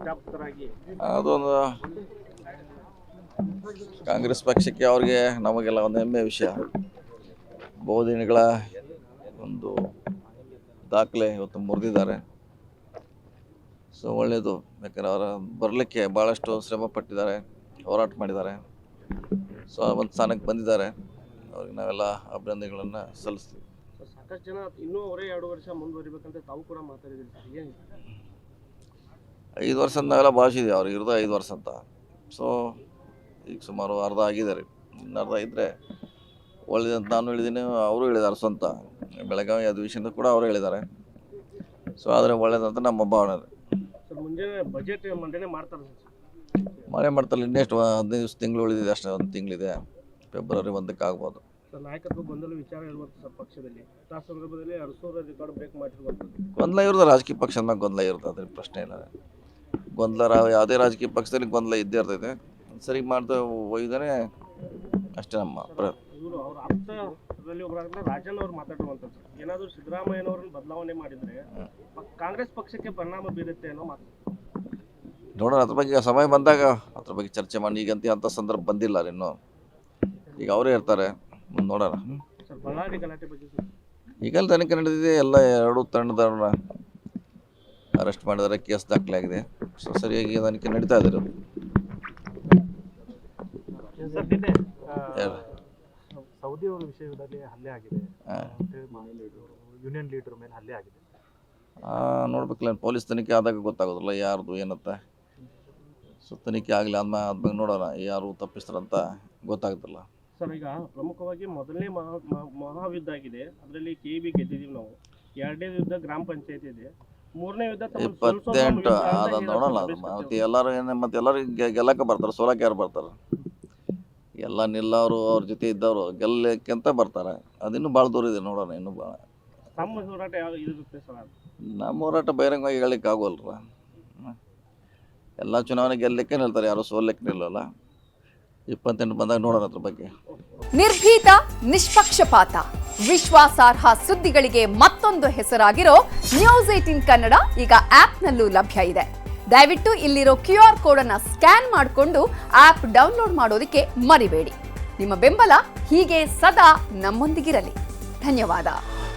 ಪ್ರಜಾಪ್ತರಾಗಿ ಅದೊಂದು ಕಾಂಗ್ರೆಸ್ ಪಕ್ಷಕ್ಕೆ ಅವ್ರಿಗೆ ನಮಗೆಲ್ಲ ಒಂದು ಹೆಮ್ಮೆ ವಿಷಯ. ಬಹುದಿನಗಳ ಒಂದು ದಾಖಲೆ ಇವತ್ತು ಮುರಿದಿದ್ದಾರೆ. ಸೊ ಒಳ್ಳೆಯದು, ಯಾಕಂದರೆ ಅವರ ಬರಲಿಕ್ಕೆ ಭಾಳಷ್ಟು ಶ್ರಮ ಪಟ್ಟಿದ್ದಾರೆ, ಹೋರಾಟ ಮಾಡಿದ್ದಾರೆ. ಸೊ ಒಂದು ಸ್ಥಾನಕ್ಕೆ ಬಂದಿದ್ದಾರೆ. ಅವ್ರಿಗೆ ನಾವೆಲ್ಲ ಅಭಿನಂದನೆಗಳನ್ನು ಸಲ್ಲಿಸ್ತೀವಿ. ಸಾಕಷ್ಟು ಜನ ಇನ್ನೂ ಅವರೇ 2 ವರ್ಷ ಮುಂದುವರಿಬೇಕಂತ ತಾವು ಕೂಡ ಮಾತಾಡಿದ್ದೀರಿ ಸರ್, ಏನು 5 ವರ್ಷ ಅಂತ ನಾವೆಲ್ಲ ಭಾಷಿದ್ದೀವಿ, ಅವ್ರಿಗೆ ಇರೋದು 5 ವರ್ಷ ಅಂತ. ಸೊ ಈಗ ಸುಮಾರು ಅರ್ಧ ಆಗಿದ್ದಾರೆ, ಇನ್ನು ಅರ್ಧ ಇದ್ದರೆ ಒಳ್ಳೆಯದಂತ ನಾನು ಹೇಳಿದ್ದೀನಿ, ಅವರು ಹೇಳಿದ್ದಾರೆ. ಸ್ವಂತ ಬೆಳಗಾವಿ ಅಧಿವೇಶನದ ಕೂಡ ಅವರು ಹೇಳಿದ್ದಾರೆ. ಸೊ ಆದರೆ ಒಳ್ಳೆಯದಂತ ನಮ್ಮ ಭಾವನೆ. ಸರ್ ಮುಂಜಾನೆ ಬಜೆಟ್ ಮಂಡನೆ ಮಾಡ್ತಾರೆ ಮನೆ ಮಾಡ್ತಾರೆ. ಇನ್ನೆಷ್ಟು 15 ದಿವಸ ತಿಂಗಳು ಉಳಿದಿದೆ, ಅಷ್ಟೇ ಒಂದು ತಿಂಗಳಿದೆ. ಫೆಬ್ರವರಿ 1ಕ್ಕೆ ಆಗ್ಬೋದು. ಸರ್ ನಾಯಕತ್ವ ಗೊಂದಲ ವಿಚಾರ ಇರುವಂಥ ಸರ್ ಪಕ್ಷದಲ್ಲಿ ಆ ಸಂದರ್ಭದಲ್ಲಿ ಅರಸೂರ ರೆಕಾರ್ಡ್ ಬ್ರೇಕ್ ಮಾಡಿರುವಂಥದ್ದು ಗೊಂದಲ ಇರೋದು ರಾಜಕೀಯ ಪಕ್ಷ ಅಂದಾಗ ಗೊಂದಲ ಇರುತ್ತೆ, ಅದ್ರ ಪ್ರಶ್ನೆ ಇಲ್ಲ. ಗೊಂದಲ ಯಾವುದೇ ರಾಜಕೀಯ ಪಕ್ಷದಲ್ಲಿ ಗೊಂದಲ ಇದ್ದೇ ಇರ್ತೈತೆ. ಸರಿ ಮಾಡ್ತಾ ಒಯ್ದಾನೆ ಅಷ್ಟೇ ನಮ್ಮ ಇವರು ಅವ್ರ ಆಪ್ತರಲ್ಲಿ ಒಬ್ಬರಾದ ರಾಜನ್ ಅವ್ರು ಮಾತಾಡುವಂಥದ್ದು. ಏನಾದರೂ ಸಿದ್ದರಾಮಯ್ಯನವ್ರನ್ನ ಬದಲಾವಣೆ ಮಾಡಿದರೆ ಕಾಂಗ್ರೆಸ್ ಪಕ್ಷಕ್ಕೆ ಪರಿಣಾಮ ಬೀರುತ್ತೆ ಅನ್ನೋ ಮಾತು. ನೋಡೋಣ, ಅದ್ರ ಬಗ್ಗೆ ಸಮಯ ಬಂದಾಗ ಅದ್ರ ಬಗ್ಗೆ ಚರ್ಚೆ ಮಾಡಿ. ಈಗಂತ ಅಂಥ ಸಂದರ್ಭ ಬಂದಿಲ್ಲ ಇನ್ನೂ. ಈಗ ಅವರೇ ಇರ್ತಾರೆ, ಮುಂದೆ ನೋಡೋಣ. ಸರ್ ಬಳ್ಳಾರಿ ಗಲಾಟೆ ಬಗ್ಗೆ ಈಗಲ್ಲಿ ತನಿಖೆ ನಡೆದಿದೆ. ಎಲ್ಲ 2 ತಂಡದವ್ರನ್ನ ಅರೆಸ್ಟ್ ಮಾಡಿದ್ದಾರೆ, ಕೇಸ್ ದಾಖಲಾಗಿದೆ. ಸೊ ಸರಿಯಾಗಿ ತನಿಖೆ ನಡೀತಾ ಇದ್ದಾರೆ. ಸೌದಿ ಅವರ ವಿಷಯದಲ್ಲಿ ಹಲ್ಲೆ ಆಗಿದೆ, ಯೂನಿಯನ್ ಲೀಡರ್ ಮೇಲೆ ಹಲ್ಲೆ ಆಗಿದೆ. ನೋಡ್ಬೇಕಲ್ಲ, ಪೊಲೀಸ್ ತನಿಖೆ ಆದಾಗ ಗೊತ್ತಾಗೋದಿಲ್ಲ ಯಾರ್ದು ಏನಂತ. ಸೊ ತನಿಖೆ ಆಗಲಿ ಆದ್ಮೇಲೆ ನೋಡೋಣ ಯಾರು ತಪ್ಪಿಸ್ತಾರಂತ ಗೊತ್ತಾಗುತ್ತಲ್ಲ. ಸರ್ ಈಗ ಪ್ರಮುಖವಾಗಿ ಮೊದಲನೇ ಮಹಾಯುದ್ಧ ಆಗಿದೆ, ಅದರಲ್ಲಿ KB ಗೆದ್ದಿದ್ದೀವಿ ನಾವು. 2ನೇ ಯುದ್ಧ ಗ್ರಾಮ ಪಂಚಾಯತ್ ಇದೆ, 3ನೇ ಯುದ್ಧ 28 ಅದ ನೋಡೋಣ. ಮತ್ತೆ ಎಲ್ಲರೂ ಮತ್ತೆ ಎಲ್ಲರೂ ಗೆಲ್ಲಕ್ಕೆ ಬರ್ತಾರೆ, ಸೋಲಕ್ಕೆ ಯಾರು ಬರ್ತಾರೆ? ಎಲ್ಲ ನಿಲ್ಲವರು ಅವ್ರ ಜೊತೆ ಇದ್ದವರು ಗೆಲ್ಲಕ್ಕಿಂತ ಬರ್ತಾರೆ. ಅದಿನ್ನೂ ಭಾಳ ದೂರ ಇದೆ, ನೋಡೋಣ ಇನ್ನೂ ಭಾಳ. ನಮ್ಮ ಹೋರಾಟ ಯಾವ ಇರುತ್ತೆ ಸರ್? ನಮ್ಮ ಹೋರಾಟ ಬಹಿರಂಗವಾಗಿ ಹೇಳಲಿಕ್ಕೆ ಆಗೋಲ್ರ. ಎಲ್ಲ ಚುನಾವಣೆ ಗೆಲ್ಲಕ್ಕೆ ನಿಲ್ತಾರೆ, ಯಾರು ಸೋಲಕ್ಕೆ ನಿಲ್ಲಲ್ಲ. 28 ಬಂದಾಗ ನೋಡೋಣ ಅದ್ರ ಬಗ್ಗೆ. ನಿರ್ಭೀತ, ನಿಷ್ಪಕ್ಷಪಾತ, ವಿಶ್ವಾಸಾರ್ಹ ಸುದ್ದಿಗಳಿಗೆ ಮತ್ತೊಂದು ಹೆಸರಾಗಿರೋ ನ್ಯೂಸ್ 18 ಕನ್ನಡ ಈಗ ಆಪ್ನಲ್ಲೂ ಲಭ್ಯ ಇದೆ. ದಯವಿಟ್ಟು ಇಲ್ಲಿರೋ QR ಕೋಡ್ ಅನ್ನು ಸ್ಕ್ಯಾನ್ ಮಾಡಿಕೊಂಡು ಆಪ್ ಡೌನ್ಲೋಡ್ ಮಾಡೋದಕ್ಕೆ ಮರಿಬೇಡಿ. ನಿಮ್ಮ ಬೆಂಬಲ ಹೀಗೆ ಸದಾ ನಮ್ಮೊಂದಿಗಿರಲಿ. ಧನ್ಯವಾದ.